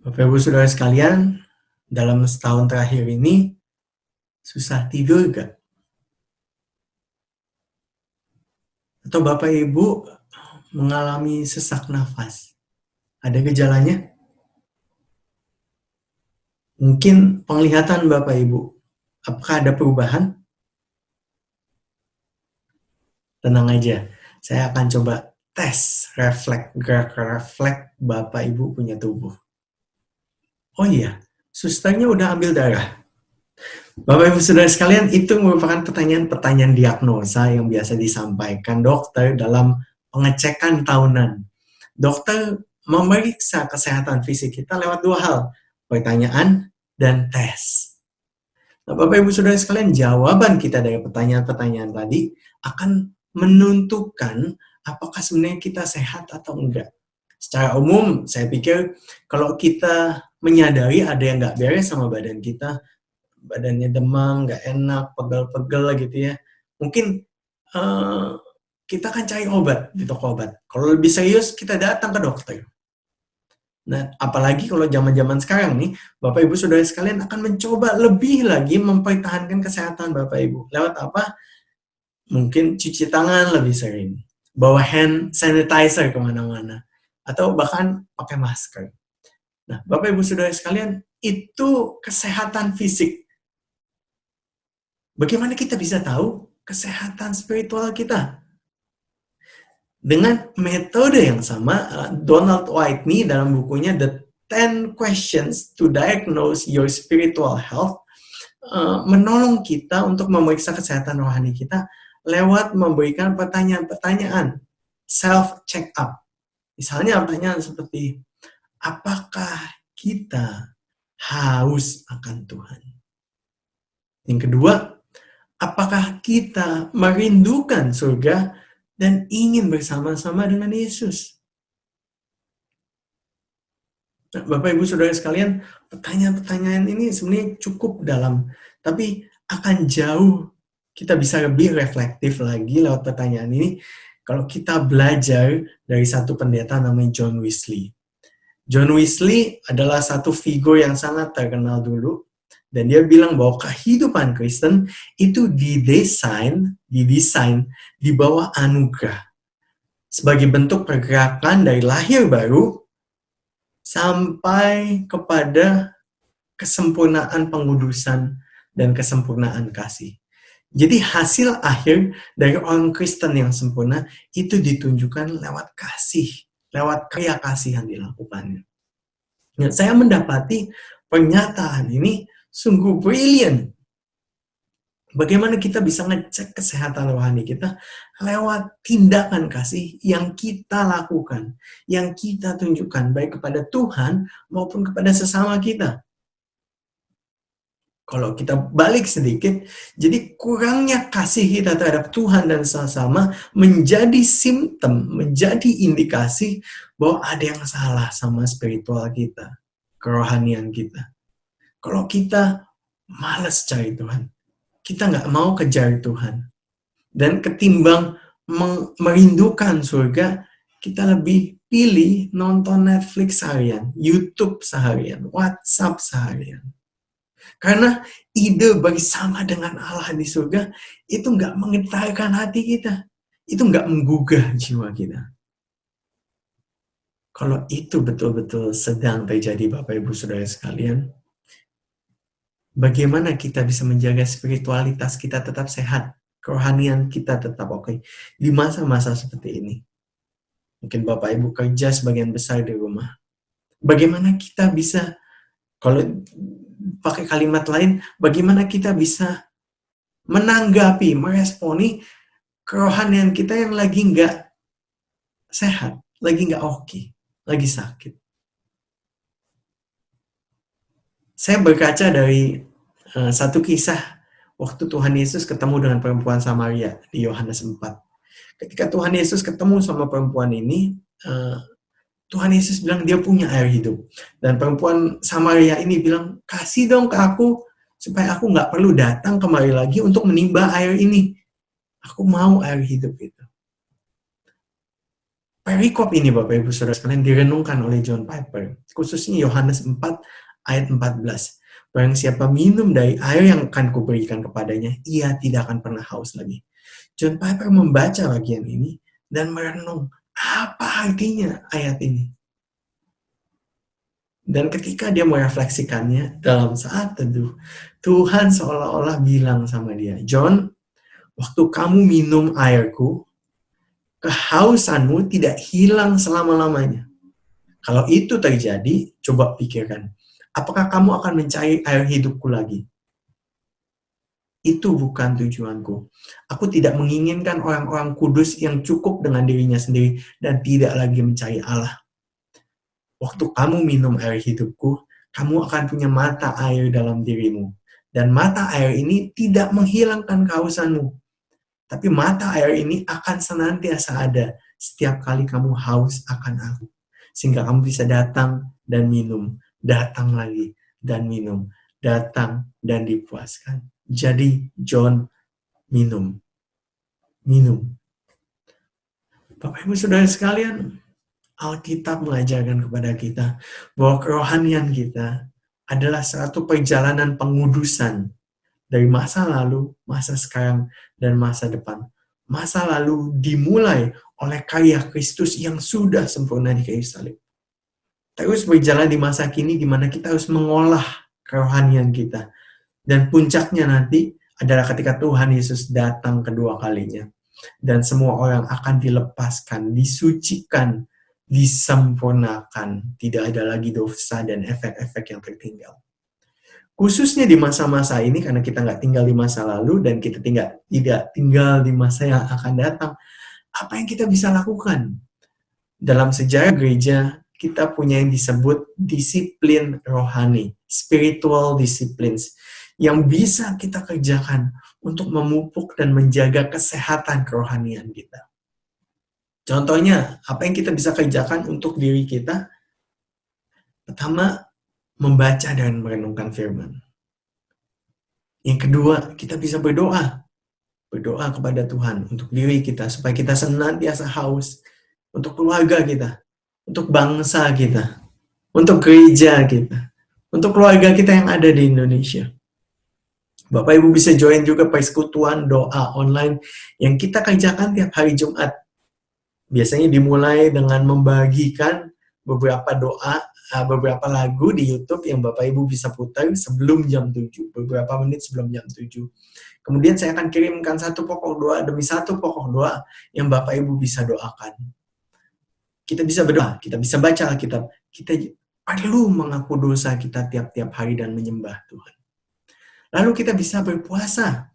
Bapak Ibu Saudara sekalian, dalam setahun terakhir ini susah tidur gak? Atau Bapak Ibu mengalami sesak nafas? Ada gejalanya? Mungkin penglihatan Bapak Ibu. Apakah ada perubahan? Tenang aja, saya akan coba tes gerak refleks Bapak Ibu punya tubuh. Oh iya, susternya udah ambil darah. Bapak Ibu Saudara sekalian, itu merupakan pertanyaan-pertanyaan diagnosa yang biasa disampaikan dokter dalam pengecekan tahunan. Dokter memeriksa kesehatan fisik kita lewat dua hal, pertanyaan dan tes. Nah, Bapak Ibu Saudara sekalian, jawaban kita dari pertanyaan-pertanyaan tadi akan menentukan apakah sebenarnya kita sehat atau enggak. Secara umum, saya pikir kalau kita menyadari ada yang nggak beres sama badan kita, badannya demam, nggak enak, pegel-pegel gitu ya, mungkin kita akan cari obat di toko obat. Kalau lebih serius, kita datang ke dokter. Nah, apalagi kalau zaman-zaman sekarang nih, Bapak Ibu Saudara sekalian akan mencoba lebih lagi mempertahankan kesehatan Bapak Ibu. Lewat apa? Mungkin cuci tangan lebih sering, bawa hand sanitizer kemana-mana, atau bahkan pakai masker. Nah, Bapak Ibu Saudara sekalian, itu kesehatan fisik. Bagaimana kita bisa tahu kesehatan spiritual kita? Dengan metode yang sama, Donald Whitney dalam bukunya The 10 Questions to Diagnose Your Spiritual Health menolong kita untuk memeriksa kesehatan rohani kita lewat memberikan pertanyaan-pertanyaan self-check-up. Misalnya pertanyaan seperti, apakah kita haus akan Tuhan? Yang kedua, apakah kita merindukan surga dan ingin bersama-sama dengan Yesus? Nah, Bapak Ibu Saudara sekalian, pertanyaan-pertanyaan ini sebenarnya cukup dalam, tapi akan jauh kita bisa lebih reflektif lagi lewat pertanyaan ini kalau kita belajar dari satu pendeta namanya John Wesley. John Wesley adalah satu figur yang sangat terkenal dulu, dan dia bilang bahwa kehidupan Kristen itu didesain di bawah anugerah sebagai bentuk pergerakan dari lahir baru sampai kepada kesempurnaan pengudusan dan kesempurnaan kasih. Jadi hasil akhir dari orang Kristen yang sempurna itu ditunjukkan lewat kasih, lewat karya kasih yang dilakukannya. Nah, saya mendapati pernyataan ini sungguh brilian. Bagaimana kita bisa ngecek kesehatan rohani kita lewat tindakan kasih yang kita lakukan, yang kita tunjukkan baik kepada Tuhan maupun kepada sesama kita. Kalau kita balik sedikit, jadi kurangnya kasih kita terhadap Tuhan dan sesama menjadi simptom, menjadi indikasi bahwa ada yang salah sama spiritual kita, kerohanian kita. Kalau kita malas cari Tuhan, kita nggak mau kejar Tuhan, dan ketimbang merindukan surga, kita lebih pilih nonton Netflix seharian, YouTube seharian, WhatsApp seharian. Karena ide bersama dengan Allah di surga itu nggak menggetarkan hati kita, itu nggak menggugah jiwa kita. Kalau itu betul-betul sedang terjadi, Bapak Ibu Saudara sekalian, bagaimana kita bisa menjaga spiritualitas kita tetap sehat, kerohanian kita tetap oke di masa-masa seperti ini? Mungkin Bapak Ibu kerja sebagian besar di rumah. Bagaimana kita bisa, kalau pakai kalimat lain, bagaimana kita bisa menanggapi, meresponi kerohanian kita yang lagi nggak sehat, lagi nggak oke, lagi sakit. Saya berkaca dari satu kisah waktu Tuhan Yesus ketemu dengan perempuan Samaria di Yohanes 4. Ketika Tuhan Yesus ketemu sama perempuan ini, Tuhan Yesus bilang dia punya air hidup. Dan perempuan Samaria ini bilang, kasih dong ke aku, supaya aku nggak perlu datang kemari lagi untuk menimba air ini. Aku mau air hidup itu. Perikop ini Bapak Ibu Saudara sekalian direnungkan oleh John Piper, khususnya Yohanes 4 ayat 14. Barang siapa minum dari air yang akan kuberikan kepadanya, ia tidak akan pernah haus lagi. John Piper membaca bagian ini dan merenung, apa artinya ayat ini? Dan ketika dia merefleksikannya dalam saat teduh, Tuhan seolah-olah bilang sama dia, John, waktu kamu minum airku, kehausanmu tidak hilang selama-lamanya. Kalau itu terjadi, coba pikirkan, apakah kamu akan mencari air hidupku lagi? Itu bukan tujuanku. Aku tidak menginginkan orang-orang kudus yang cukup dengan dirinya sendiri dan tidak lagi mencari Allah. Waktu kamu minum air hidupku, kamu akan punya mata air dalam dirimu. Dan mata air ini tidak menghilangkan kehausanmu. Tapi mata air ini akan senantiasa ada setiap kali kamu haus akan aku. Sehingga kamu bisa datang dan minum, datang lagi dan minum, datang dan dipuaskan. Jadi John, minum. Bapak Ibu Saudara sekalian, Alkitab mengajarkan kepada kita bahwa kerohanian kita adalah suatu perjalanan pengudusan dari masa lalu, masa sekarang, dan masa depan. Masa lalu dimulai oleh karya Kristus yang sudah sempurna di kayu salib. Terus berjalan di masa kini di mana kita harus mengolah kerohanian kita. Dan puncaknya nanti adalah ketika Tuhan Yesus datang kedua kalinya. Dan semua orang akan dilepaskan, disucikan, disempurnakan. Tidak ada lagi dosa dan efek-efek yang tertinggal. Khususnya di masa-masa ini, karena kita nggak tinggal di masa lalu dan kita tidak tinggal di masa yang akan datang, apa yang kita bisa lakukan? Dalam sejarah gereja, kita punya yang disebut disiplin rohani, spiritual disciplines, yang bisa kita kerjakan untuk memupuk dan menjaga kesehatan kerohanian kita. Contohnya, apa yang kita bisa kerjakan untuk diri kita? Pertama, membaca dan merenungkan firman. Yang kedua, kita bisa berdoa. Berdoa kepada Tuhan untuk diri kita, supaya kita senantiasa haus untuk keluarga kita, untuk bangsa kita, untuk gereja kita, untuk keluarga kita yang ada di Indonesia. Bapak Ibu bisa join juga persekutuan doa online yang kita kerjakan tiap hari Jumat. Biasanya dimulai dengan membagikan beberapa doa, beberapa lagu di YouTube yang Bapak Ibu bisa putar sebelum jam 7, beberapa menit sebelum jam 7. Kemudian saya akan kirimkan satu pokok doa demi satu pokok doa yang Bapak Ibu bisa doakan. Kita bisa berdoa, kita bisa baca Alkitab, kita perlu mengaku dosa kita tiap-tiap hari dan menyembah Tuhan. Lalu kita bisa berpuasa.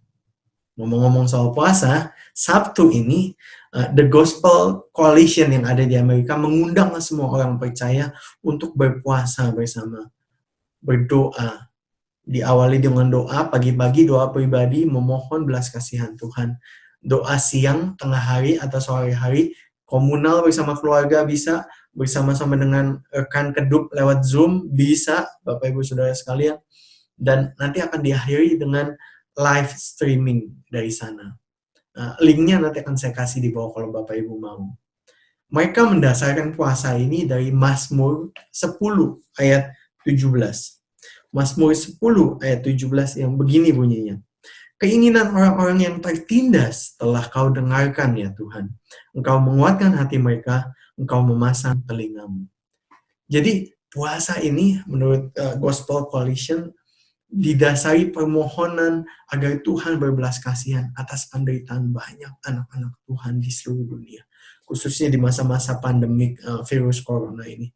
Ngomong-ngomong soal puasa, Sabtu ini The Gospel Coalition yang ada di Amerika mengundang semua orang percaya untuk berpuasa bersama, berdoa. Diawali dengan doa pagi-pagi, doa pribadi memohon belas kasihan Tuhan. Doa siang, tengah hari atau sore hari, komunal bersama keluarga bisa, bersama-sama dengan rekan kedub lewat Zoom bisa, Bapak Ibu Saudara sekalian. Dan nanti akan diakhiri dengan live streaming dari sana. Linknya nanti akan saya kasih di bawah kalau Bapak Ibu mau. Mereka mendasarkan puasa ini dari Mazmur 10 ayat 17. Mazmur 10 ayat 17 yang begini bunyinya. Keinginan orang-orang yang tertindas telah kau dengarkan ya Tuhan. Engkau menguatkan hati mereka, engkau memasang telingamu. Jadi puasa ini menurut Gospel Coalition didasari permohonan agar Tuhan berbelas kasihan atas penderitaan banyak anak-anak Tuhan di seluruh dunia. Khususnya di masa-masa pandemik virus corona ini.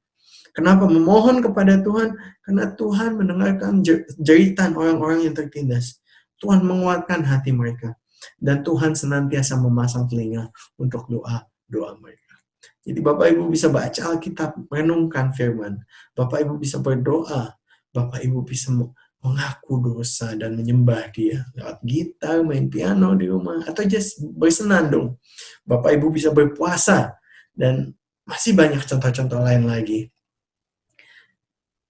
Kenapa memohon kepada Tuhan? Karena Tuhan mendengarkan jeritan orang-orang yang tertindas. Tuhan menguatkan hati mereka. Dan Tuhan senantiasa memasang telinga untuk doa-doa mereka. Jadi Bapak Ibu bisa baca Alkitab, merenungkan firman. Bapak Ibu bisa berdoa. Bapak Ibu bisa mengaku dosa dan menyembah Dia lewat gitar, main piano di rumah, atau just bersenandung. Bapak Ibu bisa berpuasa, dan masih banyak contoh-contoh lain lagi.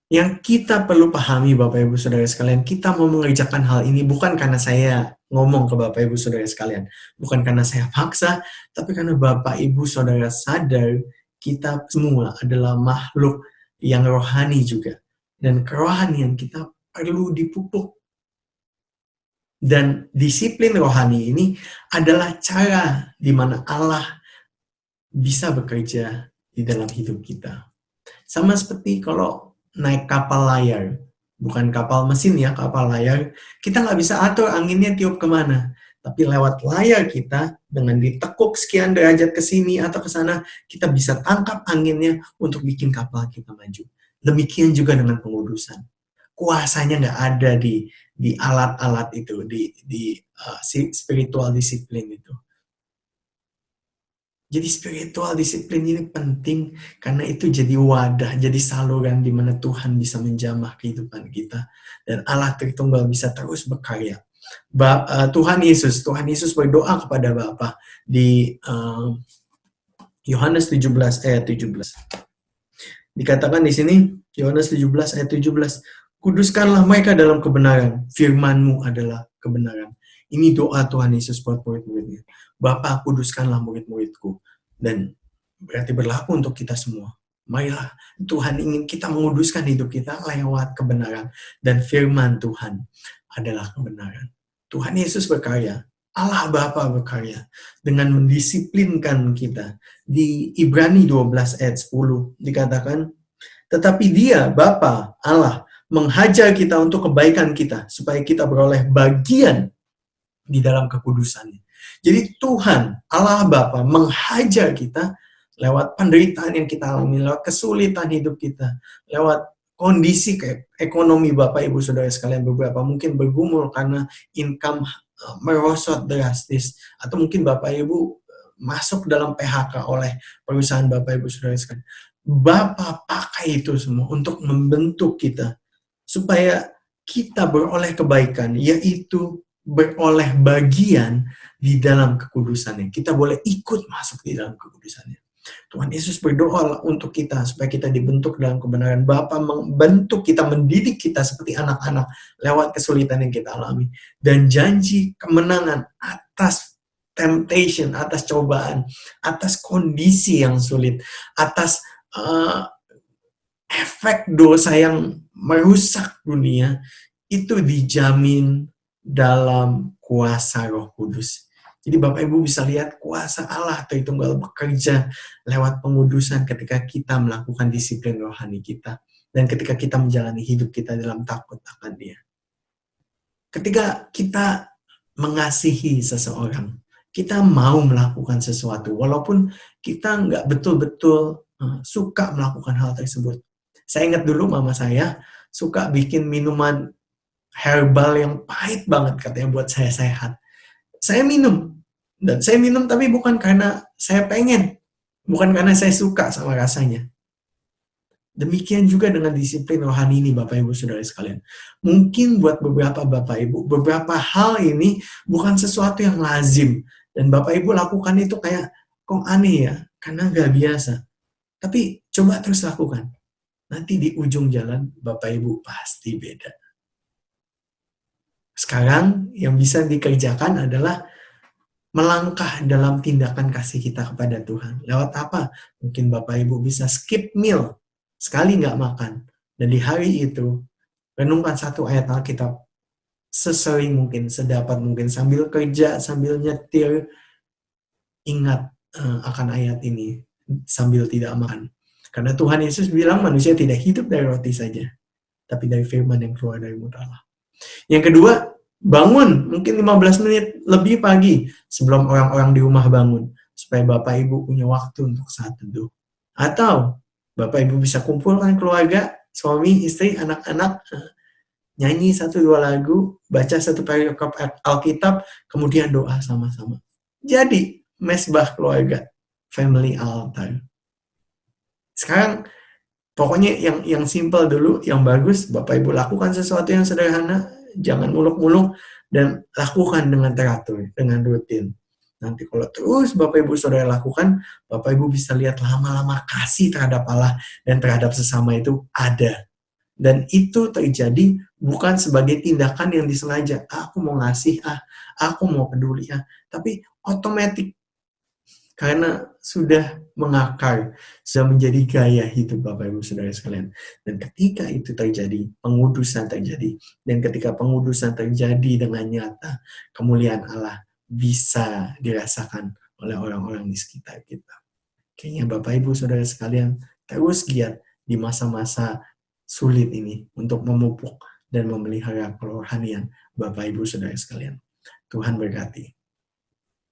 Yang kita perlu pahami Bapak Ibu Saudara sekalian, kita mau mengerjakan hal ini bukan karena saya ngomong ke Bapak Ibu Saudara sekalian, bukan karena saya paksa, tapi karena Bapak Ibu Saudara sadar kita semua adalah makhluk yang rohani juga. Dan kerohanian kita perlu dipupuk. Dan disiplin rohani ini adalah cara di mana Allah bisa bekerja di dalam hidup kita. Sama seperti kalau naik kapal layar, bukan kapal mesin ya, kapal layar, kita nggak bisa atur anginnya tiup kemana. Tapi lewat layar kita, dengan ditekuk sekian derajat ke sini atau ke sana, kita bisa tangkap anginnya untuk bikin kapal kita maju. Demikian juga dengan pengudusan. Kuasanya nggak ada di alat-alat itu, di spiritual disiplin itu. Jadi spiritual disiplin ini penting karena itu jadi wadah, jadi saluran di mana Tuhan bisa menjamah kehidupan kita dan Allah Tritunggal bisa terus berkarya. Tuhan Yesus berdoa kepada Bapa di Yohanes 17 ayat 17. Dikatakan di sini Yohanes 17 ayat 17, kuduskanlah mereka dalam kebenaran, firman-Mu adalah kebenaran. Ini doa Tuhan Yesus buat murid-muridnya. Bapa, kuduskanlah murid-muridku. Dan berarti berlaku untuk kita semua. Marilah, Tuhan ingin kita menguduskan hidup kita lewat kebenaran. Dan firman Tuhan adalah kebenaran. Tuhan Yesus berkarya, Allah Bapa berkarya dengan mendisiplinkan kita. Di Ibrani 12 ayat 10 dikatakan, tetapi Dia, Bapa, Allah, menghajar kita untuk kebaikan kita, supaya kita beroleh bagian di dalam kekudusannya. Jadi Tuhan, Allah Bapa, menghajar kita lewat penderitaan yang kita alami, lewat kesulitan hidup kita, lewat kondisi ekonomi Bapak Ibu Saudara sekalian beberapa mungkin bergumul karena income merosot drastis, atau mungkin Bapak Ibu masuk dalam PHK oleh perusahaan Bapak Ibu Saudara sekalian. Bapak pakai itu semua untuk membentuk kita supaya kita beroleh kebaikan, yaitu beroleh bagian di dalam kekudusannya. Kita boleh ikut masuk di dalam kekudusannya. Tuhan Yesus berdoa untuk kita supaya kita dibentuk dalam kebenaran. Bapa membentuk kita, mendidik kita seperti anak-anak lewat kesulitan yang kita alami. Dan janji kemenangan atas temptation, atas cobaan, atas kondisi yang sulit, atas efek dosa yang merusak dunia, itu dijamin dalam kuasa Roh Kudus. Jadi Bapak Ibu bisa lihat kuasa Allah Tritunggal bekerja lewat pengudusan ketika kita melakukan disiplin rohani kita. Dan ketika kita menjalani hidup kita dalam takut akan Dia. Ketika kita mengasihi seseorang, kita mau melakukan sesuatu, walaupun kita nggak betul-betul suka melakukan hal tersebut. Saya ingat dulu mama saya suka bikin minuman herbal yang pahit banget katanya buat saya sehat. Saya minum. Dan saya minum tapi bukan karena saya pengen. Bukan karena saya suka sama rasanya. Demikian juga dengan disiplin rohani ini Bapak Ibu Saudara sekalian. Mungkin buat beberapa Bapak Ibu, beberapa hal ini bukan sesuatu yang lazim. Dan Bapak Ibu lakukan itu kayak, kok aneh ya? Karena gak biasa. Tapi coba terus lakukan. Nanti di ujung jalan Bapak Ibu pasti beda. Sekarang yang bisa dikerjakan adalah melangkah dalam tindakan kasih kita kepada Tuhan. Lewat apa? Mungkin Bapak Ibu bisa skip meal, sekali nggak makan. Dan di hari itu, renungkan satu ayat Alkitab sesering mungkin, sedapat mungkin, sambil kerja, sambil nyetir, ingat akan ayat ini, sambil tidak makan. Karena Tuhan Yesus bilang manusia tidak hidup dari roti saja, tapi dari firman yang keluar dari mulut Allah. Yang kedua, bangun mungkin 15 menit lebih pagi sebelum orang-orang di rumah bangun, supaya Bapak Ibu punya waktu untuk saat teduh. Atau Bapak Ibu bisa kumpulkan keluarga, suami, istri, anak-anak, nyanyi 1-2 lagu, baca 1 paragraf Alkitab, kemudian doa sama-sama. Jadi, mesbah keluarga, family altar. Sekarang pokoknya yang simple dulu, yang bagus, Bapak Ibu lakukan sesuatu yang sederhana, jangan muluk-muluk, dan lakukan dengan teratur, dengan rutin. Nanti kalau terus Bapak Ibu Saudara lakukan, Bapak Ibu bisa lihat lama-lama kasih terhadap Allah dan terhadap sesama itu ada. Dan itu terjadi bukan sebagai tindakan yang disengaja. Aku mau ngasih, aku mau peduli, tapi otomatis karena sudah mengakar, sudah menjadi gaya hidup Bapak Ibu Saudara sekalian. Dan ketika itu terjadi, pengudusan terjadi. Dan ketika pengudusan terjadi dengan nyata, kemuliaan Allah bisa dirasakan oleh orang-orang di sekitar kita. Kayaknya Bapak Ibu Saudara sekalian terus giat di masa-masa sulit ini untuk memupuk dan memelihara kerohanian Bapak Ibu Saudara sekalian. Tuhan berkati.